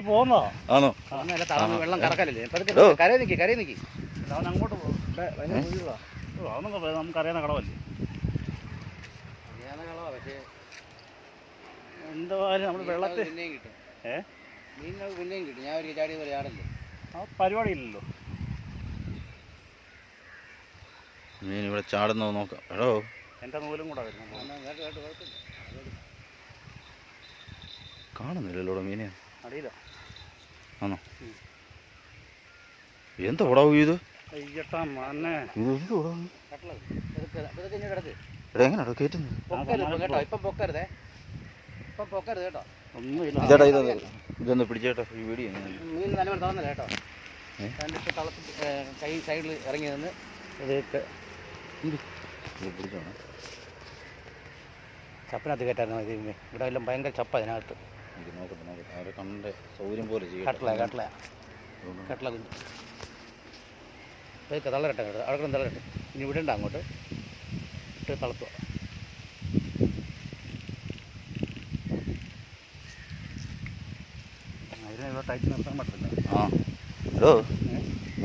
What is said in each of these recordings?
പോകുന്നോ ആണോ? വെള്ളം കറക്കല്ലേ കരയിൽ നിൽക്കി അവൻ അങ്ങോട്ട് പോകും. അതൊന്നും നമുക്കറിയാവുന്ന കളവല്ലേ. പക്ഷേ എന്തായാലും നമ്മൾ വെള്ളത്തിൽ പിന്നെയും കിട്ടും. മീനിനൊക്കെ പിന്നെയും കിട്ടും. ഞാൻ ഒരു ചാടി പോലെ ചാടല്ലേ. ആ പരിപാടിയില്ലല്ലോ. മീൻ ഇവിടെ ചാടുന്നോ നോക്കാം. എടോ എൻ്റെ നൂലും കൂടെ വരുന്നു. കാണുന്നില്ലല്ലോ മീനെ. അറിയില്ല. ആണോ? എന്താ ഓടാവൂ ഇത്? എങ്ങനെയാണോ കയറ്റുന്നത്? ഇതേട്ടാ ഇതൊന്ന് പിടിച്ചേട്ടാ ഈ വീഡിയോ. മീൻ നല്ല തുറന്നില്ല കേട്ടോ. കൈ സൈഡിൽ ഇറങ്ങി നിന്ന് ഇതൊക്കെ പിടിച്ചോണം. ചപ്പിനകത്ത് കയറ്റായിരുന്നു. ഇവിടെ എല്ലാം ഭയങ്കര ചപ്പ അതിനകത്ത്. നോക്കട്ടെ അവരെ കണ്ട സൗകര്യം പോലെ ചെയ്യും. കട്ടള കുഞ്ഞ് ഇതൊക്കെ തളരട്ടെ കേട്ടോ. അവിടെ തളരട്ടെ. ഇനി ഇവിടെ ഉണ്ട് അങ്ങോട്ട് ഇട്ട് തളർത്തുക. അതിനെ ടൈറ്റ് നിർത്താൻ പറ്റില്ല. ആ എടോ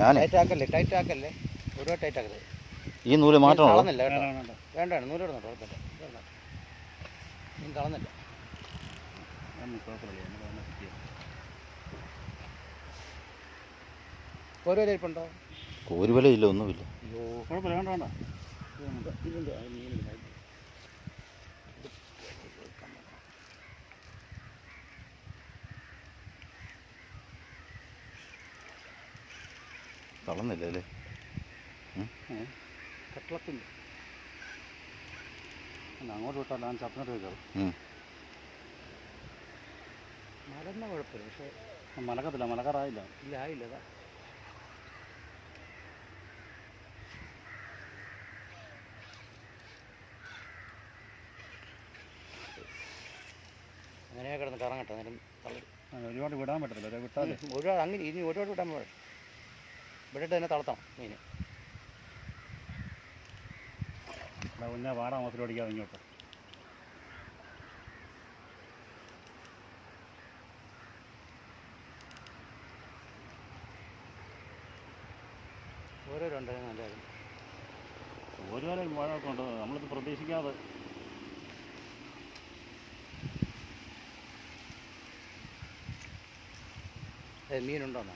ഞാൻ ടൈറ്റ് ആക്കല്ലേ ഒരുപാട് ടൈറ്റ് ആക്കരുത്. ഈ നൂല് മാറ്റണോ? കളന്നില്ല കേട്ടോ. വേണ്ട നൂല് ഇടുന്നുണ്ടോ? കുഴപ്പമില്ല. കളന്നില്ല. ഓരോ ഇരിപ്പുണ്ടോ? ഒരു വിലയില്ല, ഒന്നുമില്ല. കുഴപ്പമില്ല. വേണ്ട വേണ്ട. തളന്നില്ല അല്ലേ? കട്ടളത്തിൻ്റെ അങ്ങോട്ട് വിട്ടാൽ ഞാൻ ചപ്പനോട്ട് വയ്ക്കാറ്. മലന്ന കുഴപ്പമില്ല. പക്ഷേ മലക്കത്തില്ല. മലക്കാറായില്ല. ഇല്ല ആയില്ല. അതാ അങ്ങനെ കിടന്ന് കറങ്ങട്ടെ. നേരം ഒരുപാട് വിടാൻ പറ്റത്തില്ല. വിട്ടാൽ ഒരുപാട് അങ്ങനെ ഇനി ഒരുപാട് വിടാൻ പാടില്ല. വിട്ടിട്ട് തന്നെ തളർത്താം മീൻ. കുഞ്ഞാ പാടാ മൊത്തം ഓടിക്കാതെ ഇങ്ങോട്ട്. ഓരോരോ ഉണ്ടായിരുന്നു നല്ലതായിരുന്നു. ഓരോരോ മഴയൊക്കെ ഉണ്ട്. നമ്മളിത് പ്രതീക്ഷിക്കാതെ. മീനുണ്ടോന്നോ?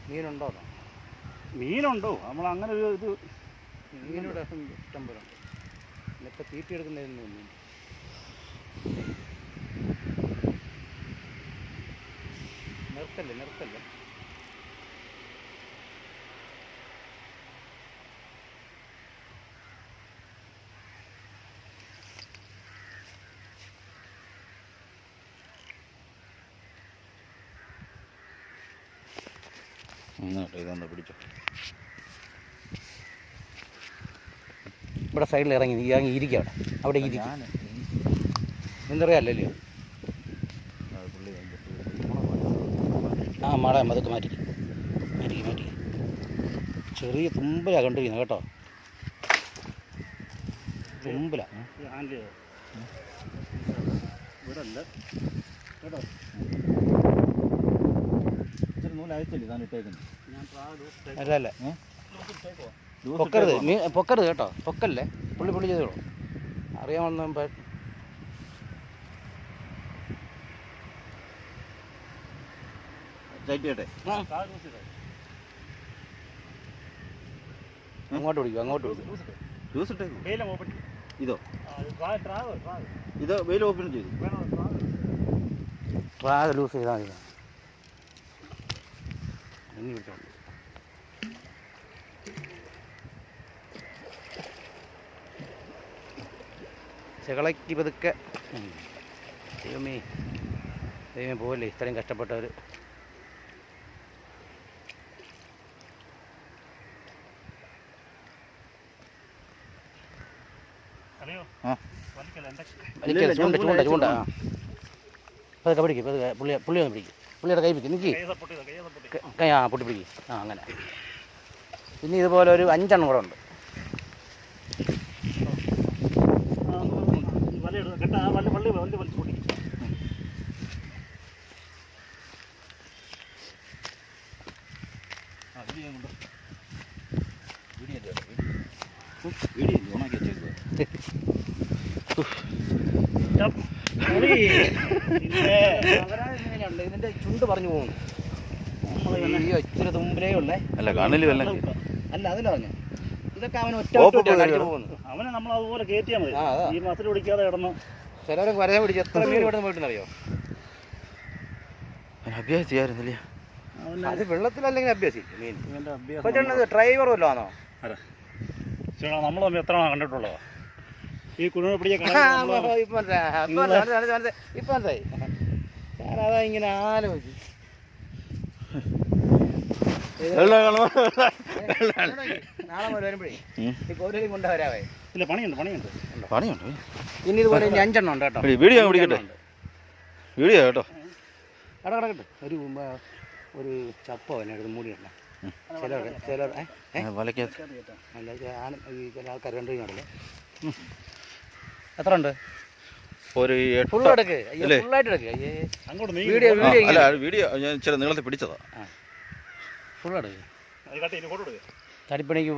മീനുണ്ടോന്നോ? മീനുണ്ടോ? നമ്മൾ അങ്ങനെ ഒരു ഇത് മീനിവിടെ ഇഷ്ടം പോലെ ഉണ്ട്. ഇന്നിപ്പോൾ തീറ്റി എടുക്കുന്നതിന് മീൻ നിർത്തല്ലേ. ഇതൊന്ന് പിടിച്ചോ. ഇവിടെ സൈഡിൽ ഇറങ്ങി ഇരിക്കുക. അവിടെ ഇരിക്കും. എന്തറിയാമല്ലോ. ആ മാടാ അതൊക്കെ മാറ്റി. ചെറിയ തുമ്പലാണ് കണ്ടിരിക്കുന്നത് കേട്ടോ. തുമ്പല അല്ല പൊക്കരുത് കേട്ടോ. പൊക്കല്ലേ. പുള്ളി ചെയ്തോളൂ. അറിയാമെന്നും അങ്ങോട്ട് പിടിക്കും. ഇതോ ഇത് വെയിൽ ഓപ്പൺ ചെയ്തു. ട്രാഗ് ലൂസ് ചെയ്താൽ മതി. ഇനി വിട്ടോളൂ. ചെകളയ്ക്ക് പതുക്കെ. ദൈവമേ പോവല്ലേ ഇത്രയും കഷ്ടപ്പെട്ടവർ. ചൂണ്ട പതുക്കെ പിടിക്കും. പുള്ളി ഒന്ന് പിടിക്കും. പുള്ളിയുടെ കൈ പിടിക്കും. നിൽക്കി കൈ പൊട്ടി പിടിക്കും. അങ്ങനെ. പിന്നെ ഇതുപോലെ ഒരു 5 എണ്ണം കൂടെ ഉണ്ട്. വീഡിയോ ഓണാക്കി വെച്ചേക്കുക. ഇതിന്റെ ചുണ്ട് പറഞ്ഞു പോകുന്നു. അയ്യോ ഇച്ചിരി തുമ്പിലേ ഉള്ളേ. അല്ല കണ്ണിൽ വെള്ളം അല്ല അതില്ല പറഞ്ഞു. ഇതൊക്കെ അവൻ ഒറ്റ പോകുന്നു. അവനെ നമ്മൾ അതുപോലെ കയറ്റിയാൽ മതി. ആ, അതാ. ഈ മസിൽ പിടിക്കാതെ കിടന്ന് ചിലവരൊക്കെ വരയാൻ പിടിച്ച് എത്ര മീൻ ഇവിടെ പോയിട്ടെന്നറിയോ? അഭ്യാസം ചെയ്യാറുന്നില്ലേ? അത് വെള്ളത്തിലല്ലെങ്കിൽ അഭ്യാസം മീൻ. ഇവൻ്റെ അഭ്യാസം ഇപ്പൊ ചേട്ടൻ ഡ്രൈവർ വല്ലോ ആണോ? അതെ ചേട്ടാ നമ്മൾ തമ്മിൽ എത്ര കണ്ടിട്ടുള്ളതാ ഈ കുഴിമ പിടിക്കാൻ ഇപ്പൊ മനസ്സിലായി. ഞാനതാ ഇങ്ങനെ ആലോചിച്ചു. നാളെ മുതൽ വരുമ്പോഴേ ഈ കോരലും കൊണ്ടുവരാവേ. ഇല്ല പണിയുണ്ട് പണിയുണ്ട്. ഇനി ഇതുപോലെ ഇനി 5 എണ്ണം ഉണ്ട് കേട്ടോ. വീഡിയോ പിടിക്കട്ടെ. വീഡിയോ കേട്ടോ. കിടക്കട്ടെ. ഒരു ചപ്പോ എന്നെ എടുത്ത് മൂടിയിടണം. ചിലർ വലക്കകത്ത് ചില ആൾക്കാർ കണ്ടു കഴിഞ്ഞാണല്ലോ. എത്ര ഉണ്ട്? ഒരു ഫുൾ എടുക്ക്. ഫുള്ളായിട്ട് എടുക്ക്. അങ്ങോട്ട് അല്ല വീഡിയോ ഞാൻ ചില നീളത്തിൽ പിടിച്ചതാ. ഫുൾ എടുക്ക്. ഫോട്ടോ എടുക്കുക തടിപ്പണിക്ക്